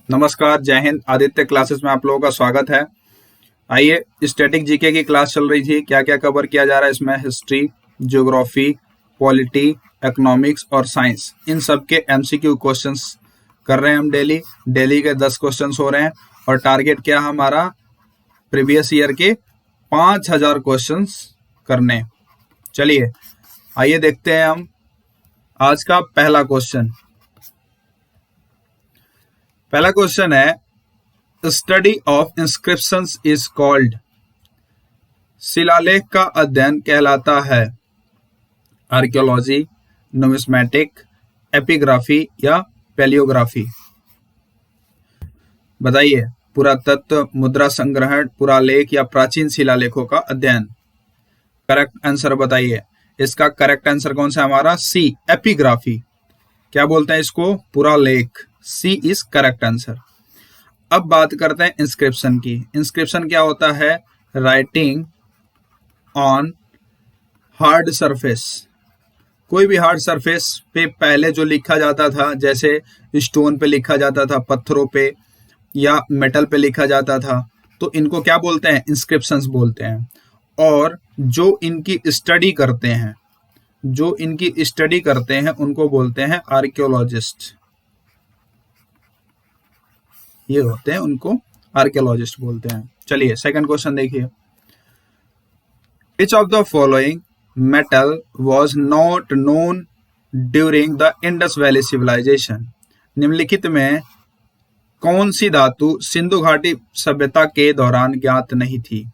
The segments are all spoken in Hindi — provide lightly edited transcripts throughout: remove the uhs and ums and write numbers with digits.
नमस्कार, जय हिंद। आदित्य क्लासेस में आप लोगों का स्वागत है। आइए, स्टैटिक जीके की क्लास चल रही थी। क्या क्या कवर किया जा रहा है इसमें? हिस्ट्री, ज्योग्राफी, पॉलिटी, इकोनॉमिक्स और साइंस, इन सब के एमसीक्यू क्वेश्चंस कर रहे हैं हम डेली। डेली के 10 क्वेश्चंस हो रहे हैं और टारगेट क्या हमारा? प्रीवियस ईयर के 5000 क्वेश्चंस करने। चलिए आइए देखते हैं हम आज का पहला क्वेश्चन। पहला क्वेश्चन है, study of inscriptions is called. शिलालेख का अध्ययन कहलाता है आर्कियोलॉजी, नुमिस्मेटिक, एपिग्राफी या पैलियोग्राफी। बताइए। पुरातत्व, मुद्रा संग्रहण, पुरालेख या प्राचीन शिलालेखों का अध्ययन। करेक्ट आंसर बताइए। इसका करेक्ट आंसर कौन सा? हमारा सी, एपिग्राफी। क्या बोलते हैं इसको? पुरालेख। सी इज करेक्ट आंसर। अब बात करते हैं इंस्क्रिप्शन की। इंस्क्रिप्शन क्या होता है? Writing on hard surface. कोई भी हार्ड सरफेस पे पहले जो लिखा जाता था, जैसे स्टोन पे लिखा जाता था, पत्थरों पे या मेटल पे लिखा जाता था, तो इनको क्या बोलते हैं? इंस्क्रिप्शंस बोलते हैं। और जो इनकी स्टडी करते हैं उनको बोलते हैं आर्कियोलॉजिस्ट। ये होते हैं, उनको आर्कियोलॉजिस्ट बोलते हैं। चलिए सेकंड क्वेश्चन देखिए। Which of the following metal was not known during the Indus Valley civilization? निम्नलिखित में कौन सी धातु सिंधु घाटी सभ्यता के दौरान ज्ञात नहीं थी?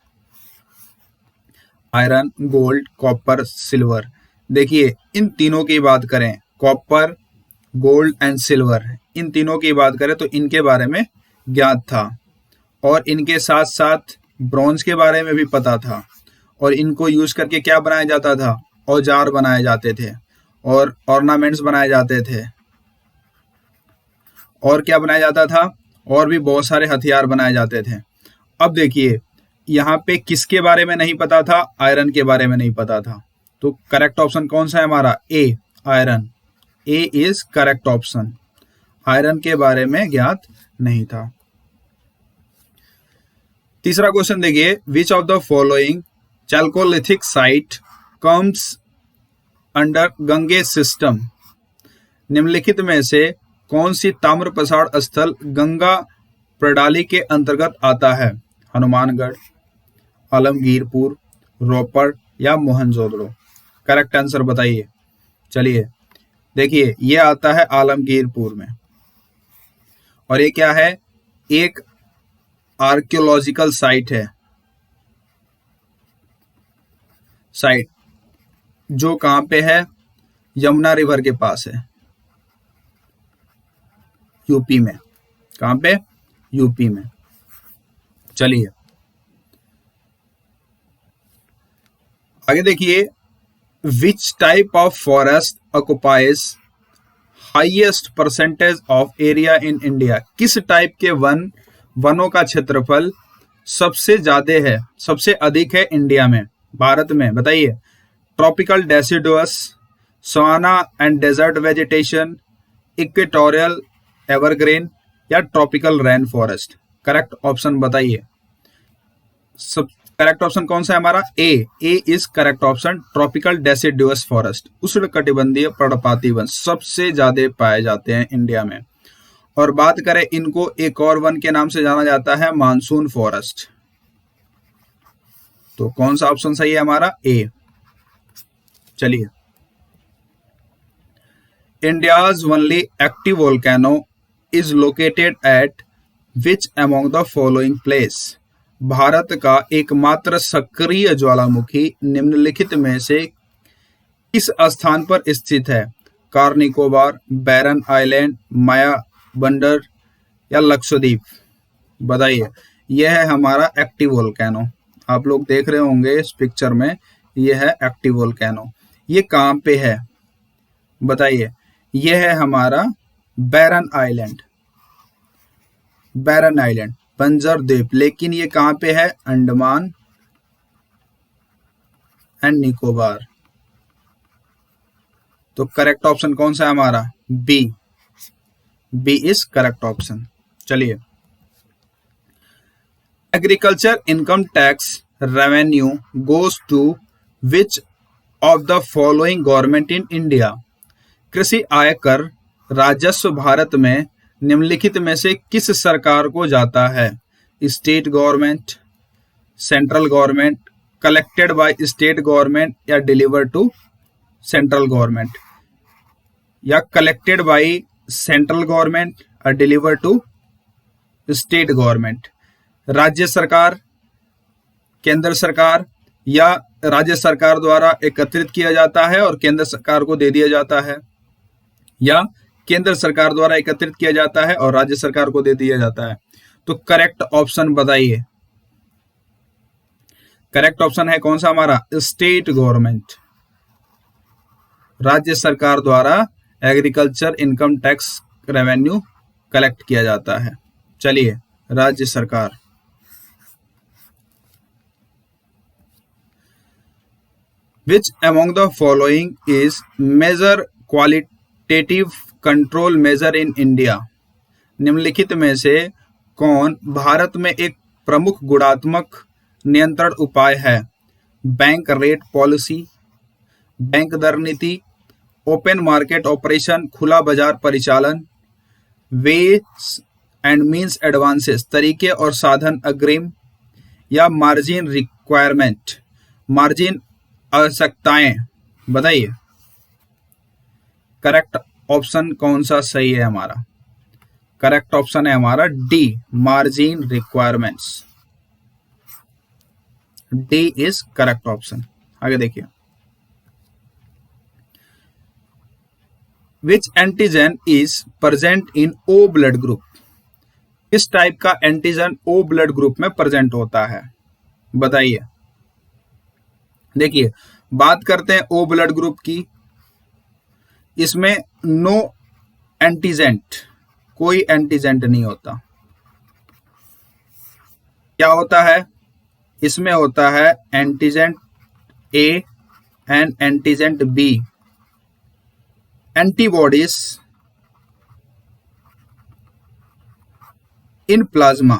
Iron, gold, copper, silver. देखिए, इन तीनों की बात करें, कॉपर, गोल्ड एंड सिल्वर, इन तीनों की बात करें तो इनके बारे में ज्ञात था। और इनके साथ साथ ब्रॉन्ज के बारे में भी पता था। और इनको यूज करके क्या बनाया जाता था? औजार बनाए जाते थे और ऑर्नामेंट्स बनाए जाते थे। और क्या बनाया जाता था? और भी बहुत सारे हथियार बनाए जाते थे। अब देखिए, यहाँ पे किसके बारे में नहीं पता था? आयरन के बारे में नहीं पता था। तो करेक्ट ऑप्शन कौन सा है हमारा? A, iron. A is correct option. Iron के बारे में ज्ञात नहीं था। तीसरा क्वेश्चन देखिए। Which of the following chalcolithic site comes under Ganges system? निम्नलिखित में से कौन सी ताम्र प्रसारण स्थल गंगा प्रणाली के अंतर्गत आता है? हनुमानगढ़, आलमगीरपुर, रोपड़ या मोहनजोदड़ो। करेक्ट आंसर बताइए। चलिए देखिए, ये आता है आलमगीरपुर में। और ये क्या है? एक आर्कियोलॉजिकल साइट है। साइट जो कहां पे है? यमुना रिवर के पास है, यूपी में। कहां पे? यूपी में। चलिए आगे देखिए। Which type of forest occupies highest percentage of area in India? किस टाइप के वनों का क्षेत्रफल सबसे ज्यादा है, सबसे अधिक है इंडिया में, भारत में? बताइए। Tropical deciduous, savanna and desert vegetation, equatorial evergreen या tropical rain forest. Correct option बताइए। सब करेक्ट ऑप्शन कौन सा है हमारा? A. A is correct option. Tropical deciduous forest, उष्णकटिबंधीय पर्णपाती वन सबसे ज्यादा पाए जाते हैं इंडिया में। और बात करें इनको एक और वन के नाम से जाना जाता है, मानसून फॉरेस्ट। तो कौन सा ऑप्शन सही है हमारा? ए। चलिए। India's only active volcano is located at which among the following place? Bharat का एकमात्र सक्रिय ज्वालामुखी निम्नलिखित में से किस स्थान पर स्थित है? कार निकोबार, बैरन आइलैंड, माया बंदर या लक्षद्वीप। बताइए। यह है हमारा एक्टिव वोल्केनो। आप लोग देख रहे होंगे इस पिक्चर में, यह है एक्टिव वोल्केनो। ये कहां पे है? बताइए। यह है हमारा बैरन आइलैंड। बैरन आइलैंड, बंजर द्वीप। लेकिन ये कहां पे है? अंडमान एंड निकोबार। तो करेक्ट ऑप्शन कौन सा है हमारा? B. B is correct option. चलिए, agriculture income tax revenue goes to which of the following government in India. कृषि आयकर राजस्व भारत में निम्नलिखित में से किस सरकार को जाता है? State government, central government, collected by state government या डिलीवर टू सेंट्रल गवर्नमेंट, या कलेक्टेड बाय सेंट्रल गवर्नमेंट और डिलीवर टू स्टेट गवर्नमेंट। राज्य सरकार, केंद्र सरकार, या राज्य सरकार द्वारा एकत्रित किया जाता है और केंद्र सरकार को दे दिया जाता है, या केंद्र सरकार द्वारा एकत्रित किया जाता है और राज्य सरकार को दे दिया जाता है। तो करेक्ट ऑप्शन बताइए। करेक्ट ऑप्शन है कौन सा हमारा? State government. राज्य सरकार द्वारा agriculture income tax revenue collect किया जाता है। चलिए, राज्य सरकार। Which among the following is major qualitative control measure in India? निम्नलिखित में से कौन भारत में एक प्रमुख गुणात्मक नियंत्रण उपाय है? बैंक रेट पॉलिसी, बैंक दर नीति, ओपन मार्केट ऑपरेशन खुला बाजार परिचालन, वेज एंड मीन्स एडवांसेस तरीके और साधन अग्रिम, या मार्जिन रिक्वायरमेंट मार्जिन आवश्यकताएं। बताइए करेक्ट ऑप्शन कौन सा सही है हमारा? करेक्ट ऑप्शन है हमारा D, margin requirements. D is correct option. आगे देखिए, which antigen is present in O blood group? किस टाइप का एंटीजन ओ ब्लड ग्रुप में प्रेजेंट होता है? बताइए। देखिए, बात करते हैं ओ ब्लड ग्रुप की। इसमें नो एंटीजेंट, कोई एंटीजेंट नहीं होता। क्या होता है? इसमें होता है antigen A and antigen B. Antibodies in plasma.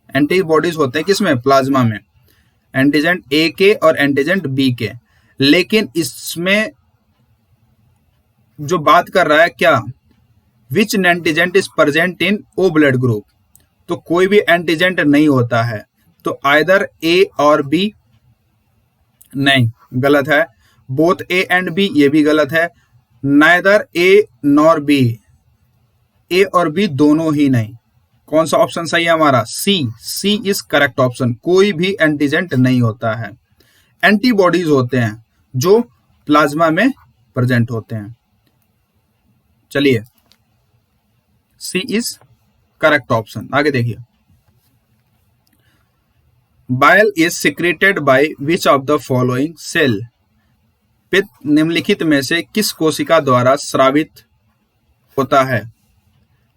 Antibodies होते हैं किसमें? प्लाज्मा में, एंटीजेंट ए के और एंटीजेंट बी के। लेकिन इसमें जो बात कर रहा है क्या, which antigen is present in O blood group, तो कोई भी एंटीजेंट नहीं होता है। तो आइदर ए और बी, नहीं, गलत है। बोथ ए एंड बी, ये भी गलत है। नाइदर ए नॉर बी, ए और बी दोनों ही नहीं। कौन सा ऑप्शन सही है हमारा? सी, सी इज करेक्ट ऑप्शन। कोई भी एंटीजेंट नहीं होता है। एंटीबॉडीज होते हैं जो प्लाज्मा में प्रेजेंट होते हैं। चलिए, सी इज करेक्ट ऑप्शन। आगे देखिए, bile is secreted by which of the following cell? पित्त निम्नलिखित में से किस कोशिका द्वारा स्रावित होता है?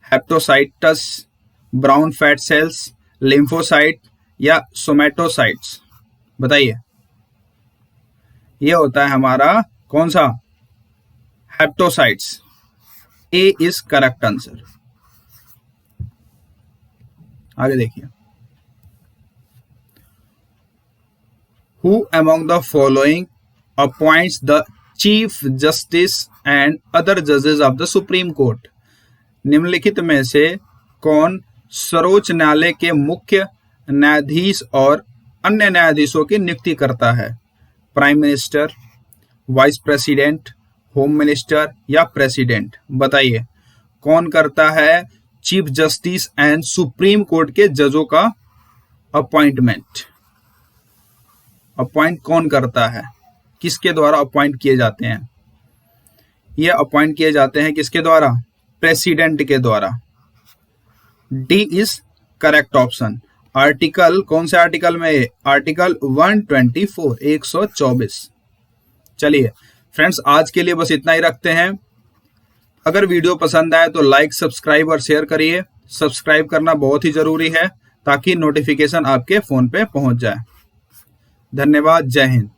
हेप्टोसाइटस, ब्राउन फैट सेल्स, लिम्फोसाइट या सोमैटोसाइट्स? बताइए। ये होता है हमारा कौन सा? हेप्टोसाइट्स। ए इज करेक्ट आंसर। आगे देखिए, who among the following appoints the chief justice and other जजेस ऑफ द सुप्रीम कोर्ट? निम्नलिखित में से कौन सर्वोच्च न्यायालय के मुख्य न्यायाधीश और अन्य न्यायाधीशों की नियुक्ति करता है? Prime minister, vice president, home minister या प्रेसिडेंट? बताइए कौन करता है chief justice and supreme court के जजों का अपॉइंटमेंट? अपॉइंट कौन करता है? किसके द्वारा अपॉइंट किए जाते हैं? ये अपॉइंट किए जाते हैं किसके द्वारा? प्रेसिडेंट के द्वारा। D is correct option. Article, कौन से आर्टिकल में? आर्टिकल 124, 124। चलिए फ्रेंड्स, आज के लिए बस इतना ही रखते हैं। अगर वीडियो पसंद आए तो लाइक, सब्सक्राइब और शेयर करिए। सब्सक्राइब करना बहुत ही जरूरी है ताकि नोटिफिकेशन आपके फोन पे पहुंच जाए। धन्यवाद। जय हिंद।